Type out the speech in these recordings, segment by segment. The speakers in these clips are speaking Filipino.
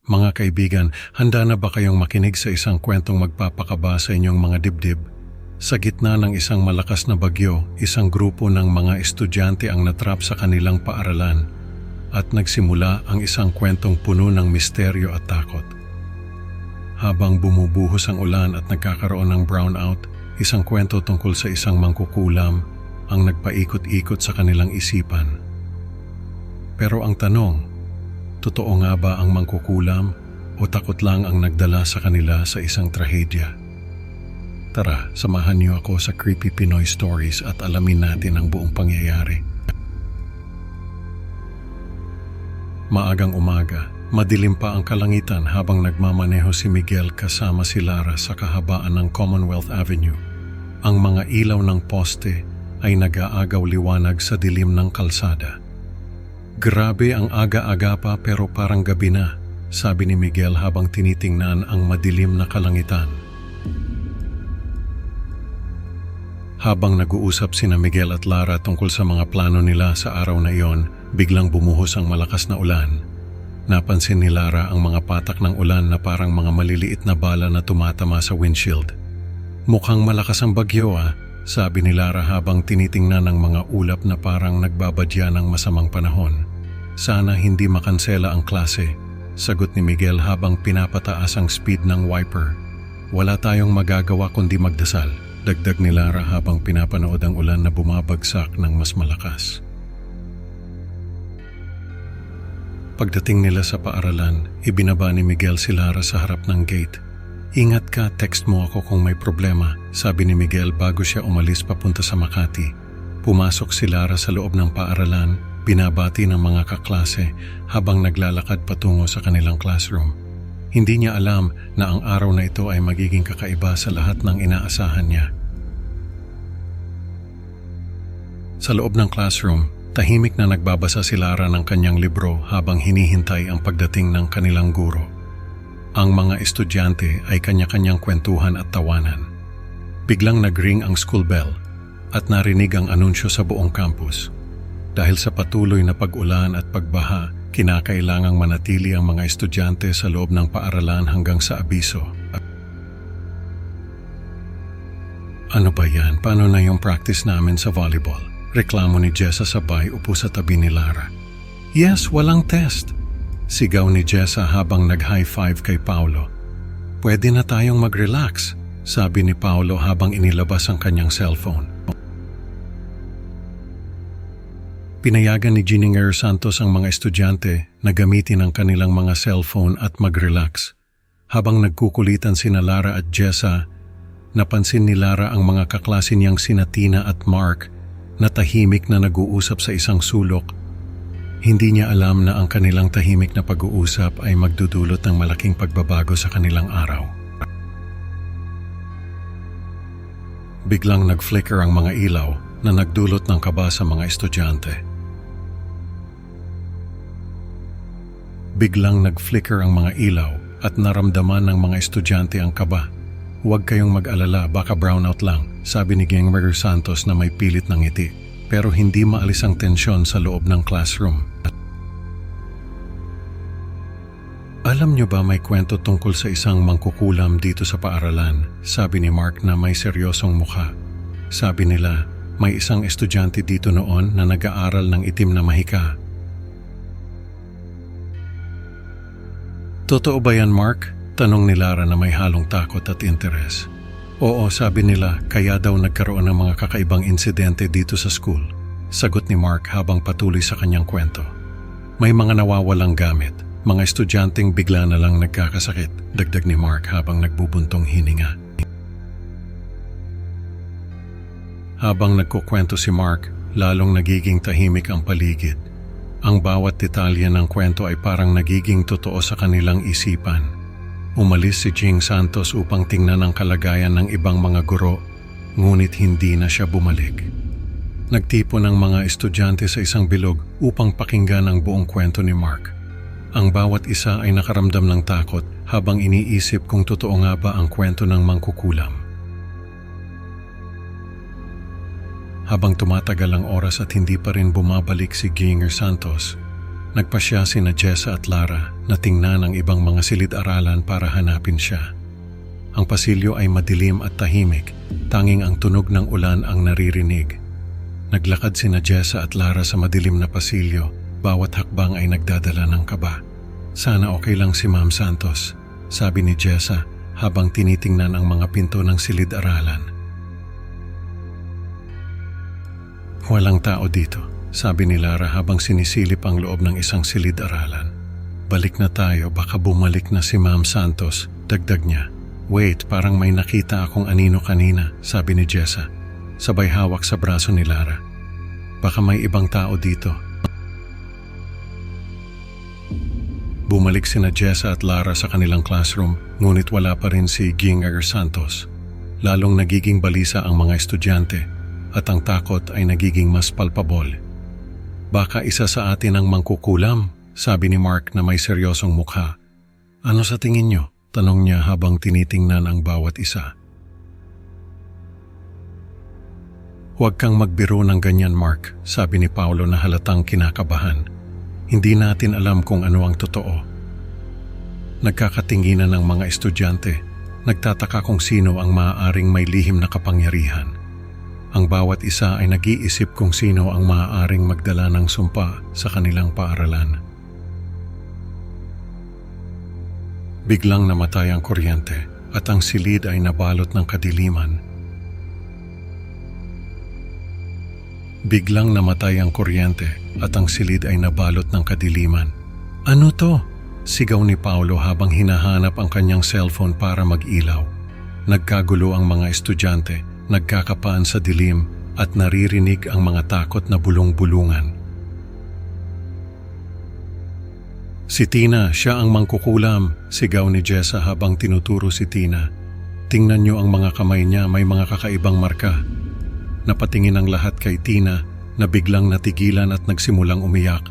Mga kaibigan, handa na ba kayong makinig sa isang kwentong magpapakaba sa inyong mga dibdib? Sa gitna ng isang malakas na bagyo, isang grupo ng mga estudyante ang natrap sa kanilang paaralan at nagsimula ang isang kwentong puno ng misteryo at takot. Habang bumubuhos ang ulan at nagkakaroon ng brownout, isang kwento tungkol sa isang mangkukulam ang nagpaikot-ikot sa kanilang isipan. Pero ang tanong, totoo nga ba ang mangkukulam o takot lang ang nagdala sa kanila sa isang trahedya? Tara, samahan niyo ako sa Creepy Pinoy Stories at alamin natin ang buong pangyayari. Maagang umaga, madilim pa ang kalangitan habang nagmamaneho si Miguel kasama si Lara sa kahabaan ng Commonwealth Avenue. Ang mga ilaw ng poste ay nag-aagaw liwanag sa dilim ng kalsada. Grabe ang aga-aga pa pero parang gabi na, sabi ni Miguel habang tinitingnan ang madilim na kalangitan. Habang nag-uusap sina Miguel at Lara tungkol sa mga plano nila sa araw na iyon, biglang bumuhos ang malakas na ulan. Napansin ni Lara ang mga patak ng ulan na parang mga maliliit na bala na tumatama sa windshield. Mukhang malakas ang bagyo sabi ni Lara habang tinitingnan ang mga ulap na parang nagbabadya ng masamang panahon. Sana hindi makansela ang klase, sagot ni Miguel habang pinapataas ang speed ng wiper. Wala tayong magagawa kundi magdasal, dagdag ni Lara habang pinapanood ang ulan na bumabagsak ng mas malakas. Pagdating nila sa paaralan, ibinaba ni Miguel si Lara sa harap ng gate. Ingat ka, text mo ako kung may problema, sabi ni Miguel bago siya umalis papunta sa Makati. Pumasok si Lara sa loob ng paaralan, binabati ng mga kaklase habang naglalakad patungo sa kanilang classroom. Hindi niya alam na ang araw na ito ay magiging kakaiba sa lahat ng inaasahan niya. Sa loob ng classroom, tahimik na nagbabasa si Lara ng kanyang libro habang hinihintay ang pagdating ng kanilang guro. Ang mga estudyante ay kanya-kanyang kwentuhan at tawanan. Biglang nagring ang school bell at narinig ang anunsyo sa buong campus. Dahil sa patuloy na pag-ulan at pagbaha, kinakailangang manatili ang mga estudyante sa loob ng paaralan hanggang sa abiso. Ano ba yan? Paano na yung practice namin sa volleyball? Reklamo ni Jessa sabay upo sa tabi ni Lara. Yes, walang test. Sigaw ni Jessa habang nag-high five kay Paolo. Pwede na tayong mag-relax, sabi ni Paolo habang inilabas ang kanyang cellphone. Pinayagan ni Gininger Santos ang mga estudyante na gamitin ang kanilang mga cellphone at mag-relax. Habang nagkukulitan sina Lara at Jessa, napansin ni Lara ang mga kaklase niyang sina Tina at Mark na tahimik na nag-uusap sa isang sulok. Hindi niya alam na ang kanilang tahimik na pag-uusap ay magdudulot ng malaking pagbabago sa kanilang araw. Biglang nag-flicker ang mga ilaw na nagdulot ng kaba sa mga estudyante. Biglang nag-flicker ang mga ilaw at naramdaman ng mga estudyante ang kaba. Huwag kayong mag-alala, baka brownout lang, sabi ni Gininger Santos na may pilit ng ngiti. Pero hindi maalis ang tensyon sa loob ng classroom. Alam niyo ba may kwento tungkol sa isang mangkukulam dito sa paaralan, sabi ni Mark na may seryosong mukha. Sabi nila, may isang estudyante dito noon na nag-aaral ng itim na mahika. Totoo ba yan, Mark? Tanong ni Lara na may halong takot at interes. Oo, sabi nila, kaya daw nagkaroon ng mga kakaibang insidente dito sa school. Sagot ni Mark habang patuloy sa kanyang kwento. May mga nawawalang gamit, mga estudyanteng bigla na lang nagkakasakit, dagdag ni Mark habang nagbubuntong hininga. Habang nagkukwento si Mark, lalong nagiging tahimik ang paligid. Ang bawat detalye ng kwento ay parang nagiging totoo sa kanilang isipan. Umalis si Jing Santos upang tingnan ang kalagayan ng ibang mga guro, ngunit hindi na siya bumalik. Nagtipon ang mga estudyante sa isang bilog upang pakinggan ang buong kwento ni Mark. Ang bawat isa ay nakaramdam ng takot habang iniisip kung totoo nga ba ang kwento ng mangkukulam. Habang tumatagal ang oras at hindi pa rin bumabalik si Gininger Santos, Nagpasya sina Jessa at Lara na tingnan ang ibang mga silid-aralan para hanapin siya. Ang pasilyo ay madilim at tahimik, tanging ang tunog ng ulan ang naririnig. Naglakad sina Jessa at Lara sa madilim na pasilyo, bawat hakbang ay nagdadala ng kaba. Sana okay lang si Ma'am Santos, sabi ni Jessa habang tinitingnan ang mga pinto ng silid-aralan. Walang tao dito, sabi ni Lara habang sinisilip ang loob ng isang silid-aralan. Balik na tayo, baka bumalik na si Ma'am Santos, dagdag niya. Wait, parang may nakita akong anino kanina, sabi ni Jessa, sabay hawak sa braso ni Lara. Baka may ibang tao dito. Bumalik sina Jessa at Lara sa kanilang classroom, ngunit wala pa rin si Ginger Santos. Lalong nagiging balisa ang mga estudyante at ang takot ay nagiging mas palpabol. Baka isa sa atin ang mangkukulam, sabi ni Mark na may seryosong mukha. Ano sa tingin niyo? Tanong niya habang tinitingnan ang bawat isa. Huwag kang magbiro ng ganyan, Mark, sabi ni Paolo na halatang kinakabahan. Hindi natin alam kung ano ang totoo. Nagkakatinginan ng mga estudyante, nagtataka kung sino ang maaaring may lihim na kapangyarihan. Ang bawat isa ay nag-iisip kung sino ang maaaring magdala ng sumpa sa kanilang paaralan. Biglang namatay ang kuryente at ang silid ay nabalot ng kadiliman. Biglang namatay ang kuryente at ang silid ay nabalot ng kadiliman. Ano to? Sigaw ni Paolo habang hinahanap ang kanyang cellphone para mag-ilaw. Nagkagulo ang mga estudyante, nagkakapaan sa dilim at naririnig ang mga takot na bulong-bulungan. Si Tina, siya ang mangkukulam, sigaw ni Jessa habang tinuturo si Tina. Tingnan niyo ang mga kamay niya, may mga kakaibang marka. Napatingin ang lahat kay Tina na biglang natigilan at nagsimulang umiyak.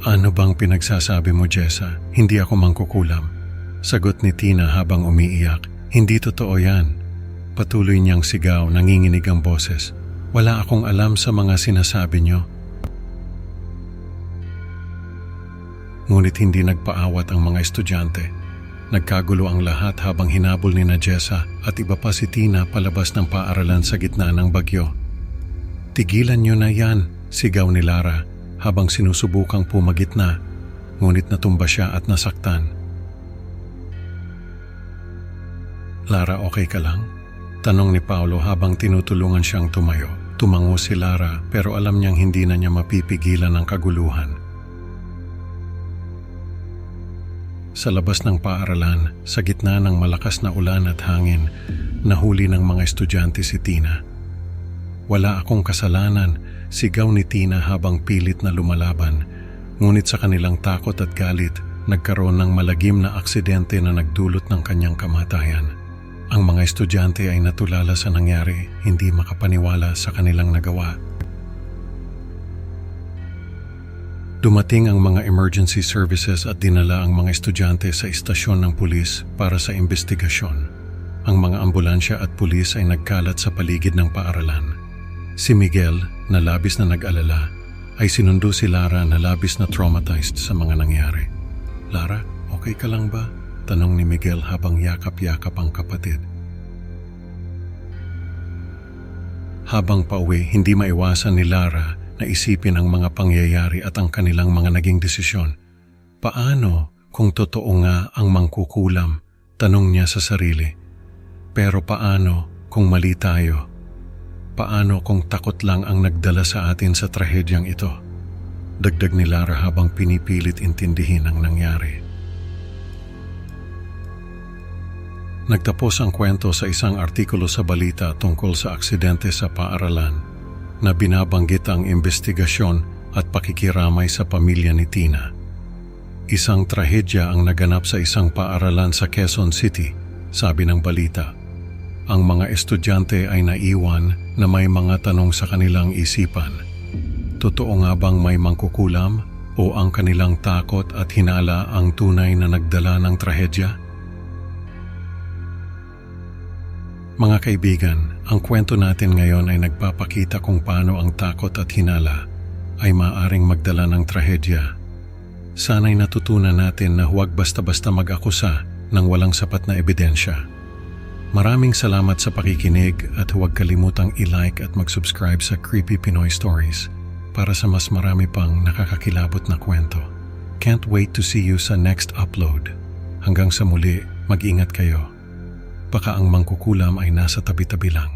Ano bang pinagsasabi mo, Jessa? Hindi ako mangkukulam. Sagot ni Tina habang umiiyak. Hindi totoo yan. Patuloy niyang sigaw, nanginginig ang boses. Wala akong alam sa mga sinasabi niyo. Ngunit hindi nagpaawat ang mga estudyante. Nagkagulo ang lahat habang hinabol ni Jessa at iba pa si Tina palabas ng paaralan sa gitna ng bagyo. Tigilan niyo na yan, sigaw ni Lara habang sinusubukang pumagitna, ngunit natumba siya at nasaktan. Lara, okay ka lang? Tanong ni Paolo habang tinutulungan siyang tumayo. Tumango si Lara pero alam niyang hindi na niya mapipigilan ang kaguluhan. Sa labas ng paaralan, sa gitna ng malakas na ulan at hangin, nahuli ng mga estudyante si Tina. Wala akong kasalanan, sigaw ni Tina habang pilit na lumalaban. Ngunit sa kanilang takot at galit, nagkaroon ng malagim na aksidente na nagdulot ng kanyang kamatayan. Ang mga estudyante ay natulala sa nangyari, hindi makapaniwala sa kanilang nagawa. Dumating ang mga emergency services at dinala ang mga estudyante sa istasyon ng pulis para sa investigasyon. Ang mga ambulansya at pulis ay nagkalat sa paligid ng paaralan. Si Miguel, na labis na nag-alala, ay sinundo si Lara na labis na traumatized sa mga nangyari. Lara, okay ka lang ba? Tanong ni Miguel habang yakap-yakap ang kapatid. Habang pauwi, hindi maiwasan ni Lara na isipin ang mga pangyayari at ang kanilang mga naging desisyon. Paano kung totoo nga ang mangkukulam? Tanong niya sa sarili. Pero paano kung mali tayo? Paano kung takot lang ang nagdala sa atin sa trahedyang ito? Dagdag ni Lara habang pinipilit intindihin ang nangyari. Nagtapos ang kwento sa isang artikulo sa balita tungkol sa aksidente sa paaralan na binabanggit ang investigasyon at pakikiramay sa pamilya ni Tina. Isang trahedya ang naganap sa isang paaralan sa Quezon City, sabi ng balita. Ang mga estudyante ay naiwan na may mga tanong sa kanilang isipan. Totoo nga bang may mangkukulam o ang kanilang takot at hinala ang tunay na nagdala ng trahedya? Mga kaibigan, ang kwento natin ngayon ay nagpapakita kung paano ang takot at hinala ay maaaring magdala ng trahedya. Sana'y natutunan natin na huwag basta-basta mag-akusa ng walang sapat na ebidensya. Maraming salamat sa pakikinig at huwag kalimutang i-like at mag-subscribe sa Creepy Pinoy Stories para sa mas marami pang nakakakilabot na kwento. Can't wait to see you sa next upload. Hanggang sa muli, mag-ingat kayo. Baka ang mangkukulam ay nasa tabi-tabi lang.